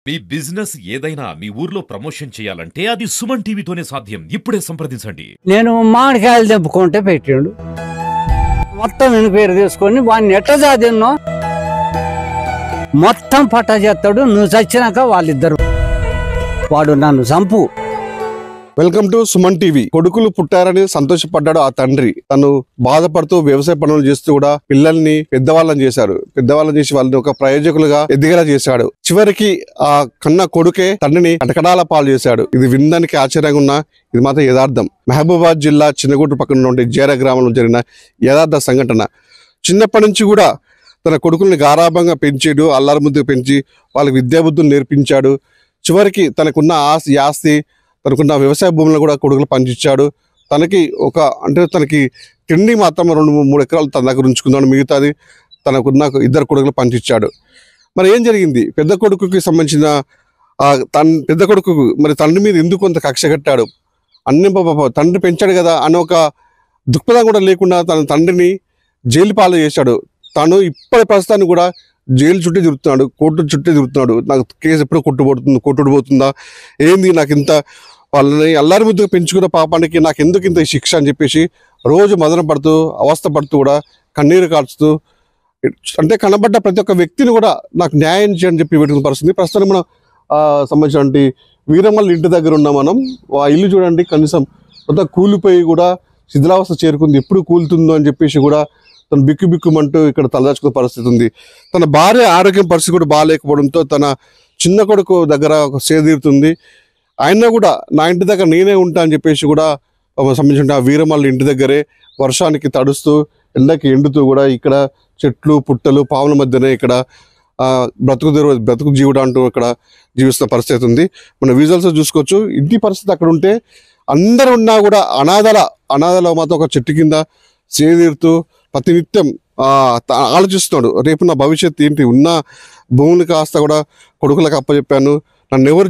మీ business ఏదైనా మీ ఊర్లో promotion చేయాలంటే అది సుమన్ టీవీతోనే సాధ్యం. ఇప్పుడే సంప్రదించండి. నేను మామిడికాయలు తెంపుకుంటే పెట్టిండు, మొత్తం ఎన్క్వైరీ తీసుకొని వాడిని ఎట్లా చదివినో మొత్తం పట్టా చేస్తాడు. నువ్వు చచ్చినాక వాళ్ళిద్దరు, వాడు నన్ను చంపు. Welcome to Suman TV. కొడుకులు పుట్టారని సంతోషపడ్డాడు ఆ తండ్రి. తను బాధపడుతూ వ్యవసాయ పనులు చేస్తూ కూడా పిల్లల్ని పెద్దవాళ్ళని చేశారు. పెద్దవాళ్ళని చేసి వాళ్ళని ఒక ప్రయోజకులుగా ఎదిగేలా చేశాడు. చివరికి ఆ కన్న కొడుకే తండ్రిని కటకడాల పాలు చేశాడు. ఇది వినడానికి ఆశ్చర్యంగా ఉన్నా ఇది మాత్రం యథార్థం. మహబూబాబాద్ జిల్లా చిన్నగుట్టు పక్కన ఉండే జేర గ్రామంలో జరిగిన యథార్థ సంఘటన. చిన్నప్పటి నుంచి కూడా తన కొడుకుల్ని గారాభంగా పెంచాడు, అల్లారు ముద్దుగా పెంచి వాళ్ళకి విద్యాబుద్ధులు నేర్పించాడు. చివరికి తనకున్న ఆస్తి తనకున్న వ్యవసాయ భూములను కూడా కొడుకులు పంచిచ్చాడు. తనకి తిండి మాత్రం 2-3 ఎకరాలు తన దగ్గర ఉంచుకున్నాడు. మిగతాది తనకున్న 2 కొడుకులు పంచిచ్చాడు. మరి ఏం జరిగింది? పెద్ద కొడుకుకి సంబంధించిన పెద్ద కొడుకు మరి తండ్రి మీద ఎందుకు కొంత కక్ష కట్టాడు? అన్ని తండ్రి పెంచాడు కదా అని ఒక దృక్పథం కూడా లేకుండా తన తండ్రిని జైలు పాలు చేశాడు. తను ఇప్పటి ప్రస్తుతాన్ని కూడా జైలు చుట్టూ తిరుగుతున్నాడు, కోర్టు చుట్టూ తిరుగుతున్నాడు. నాకు కేసు ఎప్పుడు కోర్టు పోతుందా, ఏంది నాకు ఇంత వాళ్ళని అల్లారి ముద్దుగా పెంచుకున్న పాపానికి నాకు ఎందుకు ఇంత శిక్ష అని చెప్పేసి రోజు మదన పడుతూ అవస్థ పడుతూ కూడా కన్నీరు కార్చుతూ అంటే కనబడ్డ ప్రతి ఒక్క వ్యక్తిని కూడా నాకు న్యాయం చేయని చెప్పి పెట్టుకున్న పరిస్థితి. ప్రస్తుతం మనం సంబంధించిన వీరమ్మల ఇంటి దగ్గర ఉన్నాం మనం. ఆ ఇల్లు చూడండి, కనీసం మొత్తం కూలిపోయి కూడా శిథిలావస్థ చేరుకుంది. ఎప్పుడు కూలుతుందో అని చెప్పేసి కూడా తను బిక్కుమంటూ ఇక్కడ తలదాచుకునే పరిస్థితి ఉంది. తన భార్య ఆరోగ్యం పరిస్థితి కూడా బాగాలేకపోవడంతో తన చిన్న కొడుకు దగ్గర సేదీరుతుంది. ఆయన కూడా నా ఇంటి దగ్గర నేనే ఉంటా అని చెప్పేసి కూడా సంబంధించిన ఆ వీరమల్ల ఇంటి దగ్గరే వర్షానికి తడుస్తూ ఎండకి ఎండుతూ కూడా ఇక్కడ చెట్లు పుట్టలు పాముల మధ్యనే ఇక్కడ బ్రతుకు జీవుడు అంటూ ఇక్కడ జీవిస్తున్న పరిస్థితి ఉంది. మన విజువల్స్ చూసుకోవచ్చు. ఇంటి పరిస్థితి అక్కడ ఉంటే అందరూ ఉన్నా కూడా అనాథల మాత్రం ఒక చెట్టు కింద సేదీరుతూ ప్రతినిత్యం ఆలోచిస్తున్నాడు. రేపు నా భవిష్యత్తు ఏంటి, ఉన్న భూములు కాస్త కూడా కొడుకులకు అప్పచెప్పాను, నన్ను ఎవరు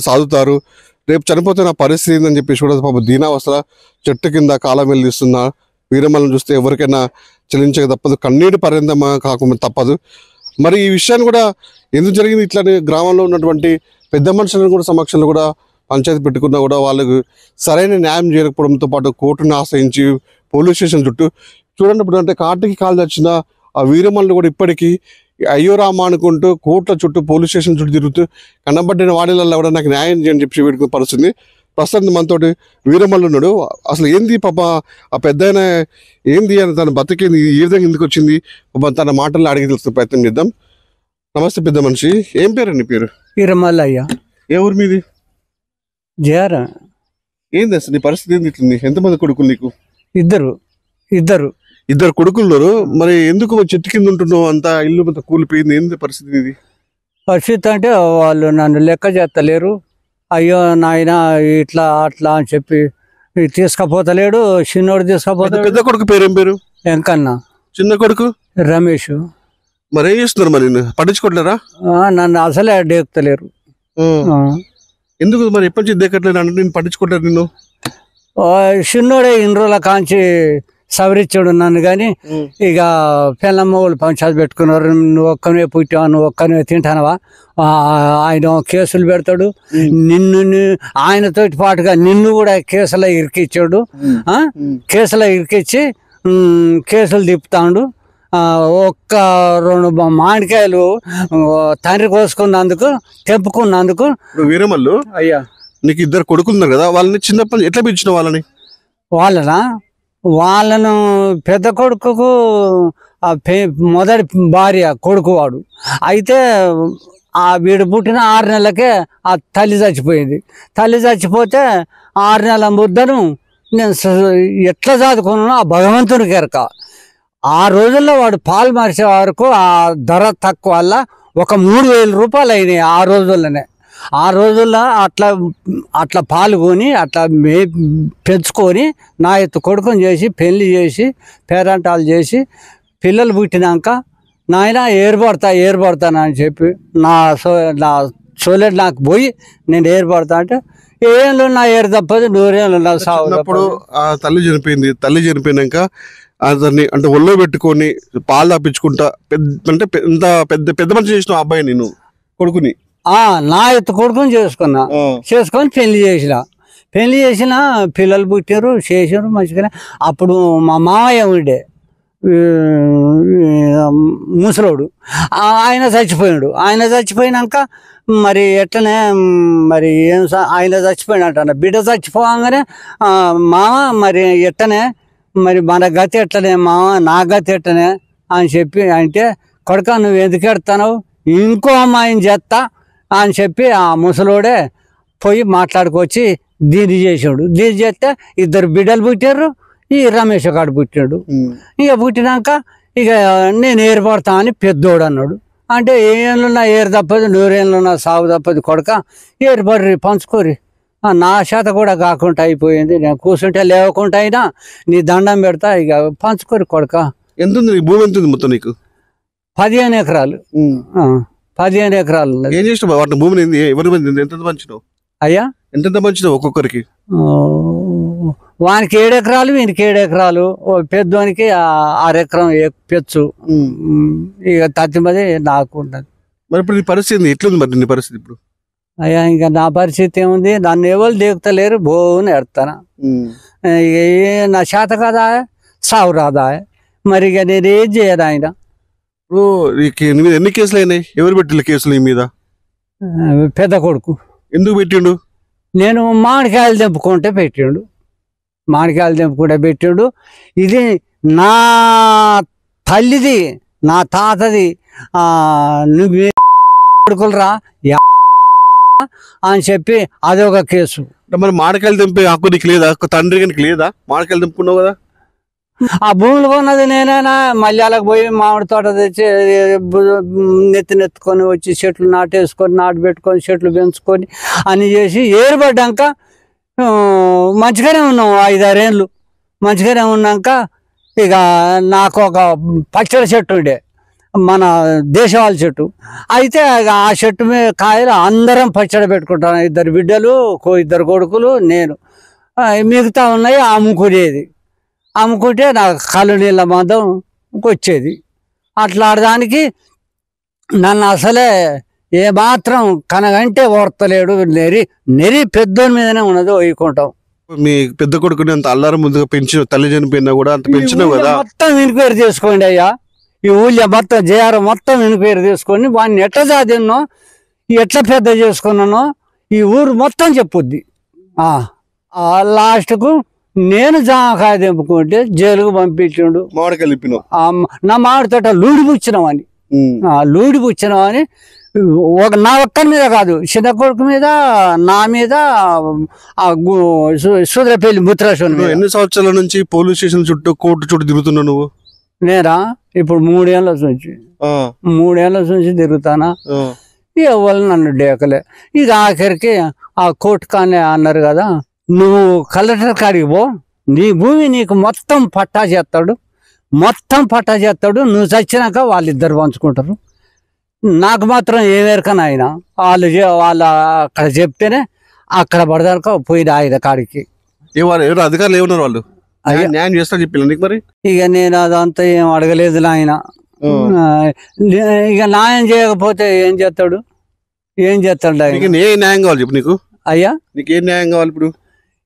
సాదుతారు, రేపు చనిపోతే నా పరిస్థితి ఏందని చెప్పేసి కూడా పాప దీనావస్థ చెట్టు కింద కాలం వెళ్ళిస్తున్నా వీరమ్మలను చూస్తే ఎవరికైనా చెల్లించక తప్పదు, కన్నీటి పర్యంతమా కాకుండా తప్పదు. మరి ఈ విషయాన్ని కూడా ఎందుకు జరిగింది? ఇట్లానే గ్రామంలో ఉన్నటువంటి పెద్ద మనుషులను కూడా సమక్షంలో కూడా పంచాయతీ పెట్టుకున్నా కూడా వాళ్ళకు సరైన న్యాయం చేయకపోవడంతో పాటు కోర్టును ఆశ్రయించి పోలీస్ స్టేషన్ చుట్టూ చూడండి. ఇప్పుడు అంటే కాటికి కాలు తెచ్చిన ఆ వీరమ్మలు కూడా ఇప్పటికీ అయ్యో రామా అనుకుంటూ కోర్టుల చుట్టూ పోలీస్ స్టేషన్ చుట్టూ తిరుగుతూ కనబడిన వాడిలలో కూడా నాకు న్యాయం చేయని చెప్పి పెట్టుకునే పరిస్థితి. ప్రస్తుతం మనతోటి వీరమ్మలు ఉన్నాడు. అసలు ఏంది పాప ఆ పెద్ద ఏంది అని తన బతికేంది, ఈ విధంగా ఎందుకు వచ్చింది తన మాటల్లో అడిగి తెలుసుకునే ప్రయత్నం చేద్దాం. నమస్తే పెద్ద మనిషి, ఏం పేరు నీ పేరు? వీరమల్లయ్య. ఏ ఊరు మీది? జేర. ఏంది అసలు నీ పరిస్థితి ఏంది ఇట్లుంది? ఎంతమంది కొడుకులు నీకు? ఇద్దరు కొడుకులు. మరి ఎందుకు చెట్టు కింద ఉంటున్నావు? అంతా ఇల్లు అంతా కూలిపోయింది, ఏంది పరిస్థితి ఇది? పరిస్థితి అంటే వాళ్ళు నన్ను లెక్క చేస్తలేరు. అయ్యో నాయన ఇట్లా అట్లా అని చెప్పి తీసుకపోతలేడు. చిన్నోడు తీసుకపోతాడు. పెద్ద కొడుకు పేరు ఏం పేరు? వెంకన్న. చిన్న కొడుకు రమేష్. మరి ఏం చేస్తున్నారు? మరి పట్టించుకోవట్లేరా? నన్ను అసలే డేకుతలేరు. ఎందుకు మరి ఎప్పటి నుంచి దేకట్లేదు అంటే నేను పట్టించుకోవట్లేదు నిన్ను? చిన్నోడే ఇన్ని రోజుల కాంచి సవరించాడు నన్ను. కానీ ఇక పెళ్ళమ్మోళ్ళు పంచాయతీ పెట్టుకున్నారు. నువ్వు ఒక్కనే పుట్టావా, నువ్వు ఒక్కనే తింటానవా, ఆయన కేసులు పెడతాడు. ఆయనతో పాటుగా నిన్ను కూడా కేసులో ఇరికిచ్చాడు. కేసులో ఇరికిచ్చి కేసులు తిప్పుతాడు. 1-2 మామిడికాయలు తండ్రి కోసుకున్నందుకు తెంపుకున్నందుకు. వీరమల్లు అయ్యా, నీకు 2 కొడుకులు ఉన్నారు కదా, వాళ్ళని చిన్నప్పటి ఎట్లా పెంచిన వాళ్ళను పెద్ద కొడుకుకు మొదటి భార్య కొడుకు వాడు. అయితే వీడు పుట్టిన 6 నెలలకే ఆ తల్లి చచ్చిపోయింది. తల్లి చచ్చిపోతే 6 నెలల ముద్దను నేను ఎట్లా చదువుకున్నానో ఆ భగవంతునికి ఎరక. ఆ రోజుల్లో వాడు పాలు మార్చే వరకు ఆ ధర తక్కువ వల్ల 3,000 రూపాయలు అయినాయి ఆ రోజుల్లోనే. ఆ రోజుల్లో అట్లా పాల్గొని అట్లా పెంచుకొని నా కొడుకుని చేసి పెళ్లి చేసి పేరంటాలు చేసి పిల్లలు పుట్టినాక నాయన ఏర్పడతానని చెప్పి నా సోలెడ్ నాకు పోయి నేను ఏర్పడతా అంటే ఏళ్ళు నా ఏరు తప్పదు 100 ఏళ్ళు నా సాగు. అప్పుడు ఆ తల్లి చనిపోయినాక అతన్ని అంటే ఒళ్ళో పెట్టుకొని పాలు తాపించుకుంటా అంటే పెద్ద మనిషి చేసిన అబ్బాయి నేను కొడుకుని నా ఎత్తు కొడుకుని చేసుకొని పెళ్లి చేసిన పిల్లలు పుట్టారు చేసారు మంచిగానే. అప్పుడు మా మామయ్య ఉండే ముసలోడు, ఆయన చచ్చిపోయినాక మరి ఎట్లనే మరి ఆయన చచ్చిపోయినట్ట, బిడ్డ చచ్చిపోగానే మామ మరి ఎట్టనే మరి మన గతి ఎట్లనే మామ, నా గతి ఎట్టనే అని చెప్పి అంటే, కొడుక నువ్వు ఎందుకు ఎడతావు, ఇంకో అమ్మాయిని చేస్తా అని చెప్పి ఆ ముసలోడే పోయి మాట్లాడుకొచ్చి దీన్ని చేస్తే 2 బిడ్డలు పుట్టారు. ఈ రమేష్ గారు పుట్టాడు. ఇక పుట్టినాక ఇక నేను ఏర్పడతా అని పెద్దోడు అన్నాడు. అంటే ఏళ్ళున్నా ఏరు తప్పదు, 100 ఏళ్ళున్నా సాగు తప్పదు, కొడుక ఏర్పడ్రి పంచుకోరి. నా చేత కూడా కాకుండా అయిపోయింది, నేను కూర్చుంటే లేవకుండా అయినా నీ దండం పెడతా, ఇక పంచుకోరి కొడుక. ఎంత ఉంది భూమి? ఎంత ఉంది మొత్తం నీకు? 15 ఎకరాలు. 15 ఎకరాలు. ఏం చేసినావు వాటి భూమిని? ఎవరి ఎంత పంచినావు అయ్యా? ఎంత పంచినావు ఒక్కొక్కరికి? వానికి 7 ఎకరాలు, వీనికి 7 ఎకరాలు, పెద్దోనికి 6 ఎకరం పెచ్చు. ఇక తత్తిమది నాకు ఉన్నది. మరి ఇప్పుడు నీ పరిస్థితి ఎట్లుంది? మరి నీ పరిస్థితి ఇప్పుడు? అయ్యా ఇంకా నా పరిస్థితి ఏముంది, నన్ను ఎవరు దేకుతలేరు, బోని ఎడతాను. ఇక నా చేత కదా సాగు రాదా, మరి ఇక నేనేం చేయను. ఆయన ఇప్పుడు ఎన్ని కేసులు అయినాయి? ఎవరు పెట్టిన కేసులు నీ మీద? పెద్ద కొడుకు. ఎందుకు పెట్టిండు? నేను మామిడికాయలు తెంపుకుంటే పెట్టాడు. ఇది నా తల్లిది, నా తాతది, నువ్వు కొడుకులరా అని చెప్పి అదొక కేసు. మరి మామిడికాయలు తెంపే హక్కు నీకు లేదా? తండ్రి నీకు లేదా? మామిడికాయలు తెంపుకున్నావు కదా. ఆ భూములు కొన్నది నేనైనా మల్యాలకు పోయి మామిడి తోట తెచ్చి నెత్తుకొని వచ్చి చెట్లు నాటు పెట్టుకొని చెట్లు పెంచుకొని అని చేసి ఏర్పడ్డాక మంచిగానే ఉన్నాం. 5-6 ఏళ్ళు మంచిగానే ఉన్నాక ఇక నాకు ఒక పచ్చడి చెట్టు ఉండే, మన దేశవాళి చెట్టు. అయితే ఆ చెట్టు మీద కాయలు అందరం పచ్చడి పెట్టుకుంటాను. 2 బిడ్డలు, 2 కొడుకులు, నేను. మిగతా ఉన్నాయి అమ్ముకుంటే నాకు కళ్ళు నీళ్ళ మందం వచ్చేది. అట్లా ఆడదానికి నన్ను అసలే ఏమాత్రం కనగంటే ఓర్తలేడు. నెరి పెద్దోని మీదనే ఉన్నది వైకుంటాం. మీ పెద్ద కొడుకుని అంత అల్లారం ముందుగా పెంచిన, తల్లి చనిపోయినా కూడా అంత పెంచినావు కదా. మొత్తం ఇన్క్వైరీ చేసుకోండి అయ్యా, ఈ ఊళ్ళో మొత్తం జేఆర్ మొత్తం ఇన్క్వైరీ చేసుకొని వాడిని ఎట్లా చదివినో, ఎట్లా పెద్ద చేసుకున్నానో ఈ ఊరు మొత్తం చెప్పుద్ది. లాస్ట్కు నేను జామకాయ తెంపుకుంటే జైలుకు పంపించిండు. నా మామిడి తోట లూడి పుచ్చినామని నా ఒక్కరి మీద కాదు, చిన్న కొడుకు మీద, నా మీద, సూద్రపల్లి ముత్రాశ్వని. ఎన్ని సంవత్సరాల నుంచి పోలీస్ స్టేషన్ చుట్టూ, కోర్టు చుట్టూ తిరుగుతున్నావు నువ్వు? నేరా ఇప్పుడు 3 ఏళ్ళ నుంచి తిరుగుతానా. ఎవరు నన్ను డేకలే. ఇక ఆఖరికి ఆ కోర్టు కానీ అన్నారు కదా, నువ్వు కలెక్టర్ కాడికి పో, నీ భూమి నీకు మొత్తం పట్టా చేస్తాడు, నువ్వు చచ్చినాక వాళ్ళిద్దరు పంచుకుంటారు. నాకు మాత్రం ఏమేరకనా ఆయన వాళ్ళు అక్కడ చెప్తేనే అక్కడ పడదాక పోయి ఆయన కాడికి. ఎవరు అధికారులు ఏమన్నారు? వాళ్ళు న్యాయం చేస్తా చెప్పి నీకు మరి? ఇక నేను అదంతా ఏం అడగలేదు నాయన. ఇక న్యాయం చేయకపోతే ఏం చేస్తాడు ఆయన? ఏ న్యాయం కావాలి చెప్పు నీకు? అయ్యా నీకు ఏం న్యాయం కావాలి ఇప్పుడు?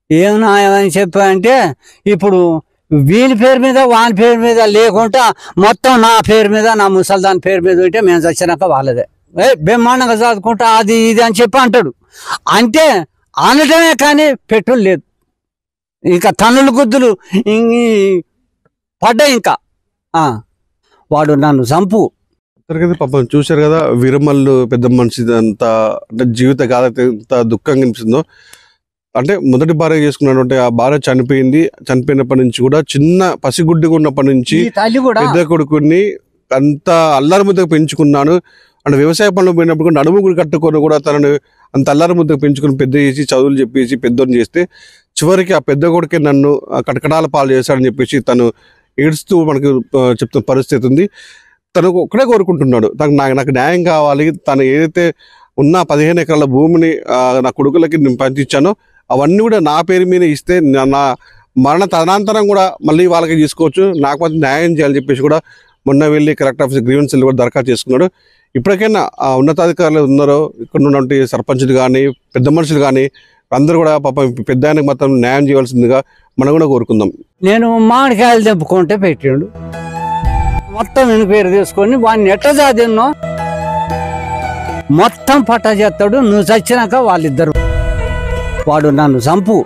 ఏం న్యాయం అని చెప్పంటే, ఇప్పుడు వీని పేరు మీద వాని పేరు మీద లేకుండా మొత్తం నా పేరు మీద, నా ముసల్దాని పేరు మీద ఉంటే మేము చచ్చినాక వాళ్ళదే బ్రహ్మాండంగా చదువుకుంటా అది ఇది అని చెప్పి అంటాడు. అంటే అనటమే కానీ పెట్టులు లేదు. ఇంకా తన్నులు గుద్దులు పడ్డాయి. ఇంకా వాడు నన్ను చంపు. పాపం చూశారు కదా, వీరమల్లు పెద్ద మనిషి అంత అంటే జీవిత గాథ ఎంత దుఃఖంగా అనిపిస్తుందో. అంటే మొదటి భార్య చేసుకున్నటువంటి ఆ భార్య చనిపోయినప్పటి నుంచి కూడా, చిన్న పసిగుడ్డిగా ఉన్నప్పటి నుంచి పెద్ద కొడుకుని అంత అల్లారి ముద్దగా పెంచుకున్నాను. అంటే వ్యవసాయ పనులు పోయినప్పుడు నడుము కట్టుకొని కూడా తనను అంత అల్లారి ముద్దగా పెంచుకుని పెద్ద చేసి చదువులు చెప్పేసి పెద్దోని చేస్తే, చివరికి ఆ పెద్ద కొడుకే నన్ను కటకటాల పాలు చేశాడని చెప్పేసి తను ఏడుస్తూ మనకు చెప్తున్న పరిస్థితి ఉంది. తను ఒక్కడే కోరుకుంటున్నాడు, నాకు న్యాయం కావాలి, తను ఏదైతే ఉన్న 15 ఎకరాల భూమిని నా కొడుకులకి నేను పంచిచ్చానో అవన్నీ కూడా నా పేరు మీద ఇస్తే నా మరణ తదనంతరం కూడా మళ్ళీ వాళ్ళకి తీసుకోవచ్చు, నాకు మాత్రం న్యాయం చేయాలని చెప్పేసి కూడా మొన్న వెళ్ళి కలెక్టర్ ఆఫీస్ గ్రీవెన్స్ కూడా దరఖాస్తు చేసుకున్నాడు. ఇప్పటికైనా ఆ ఉన్నతాధికారులు ఉన్నారో ఇక్కడ ఉన్నటువంటి సర్పంచులు కానీ పెద్ద మనుషులు కానీ అందరూ కూడా పాపం పెద్ద ఆయనకు మొత్తం న్యాయం చేయవలసిందిగా మనం కూడా కోరుకుందాం. నేను మామిడికాయలు తెంపుకుంటే పెట్టాడు, మొత్తం ఎంక్వైరీ తీసుకొని వాడిని ఎట్ట చదివినో మొత్తం పట్టా చేస్తాడు. నువ్వు చచ్చినాక వాళ్ళిద్దరు, వాడు నన్ను చంపు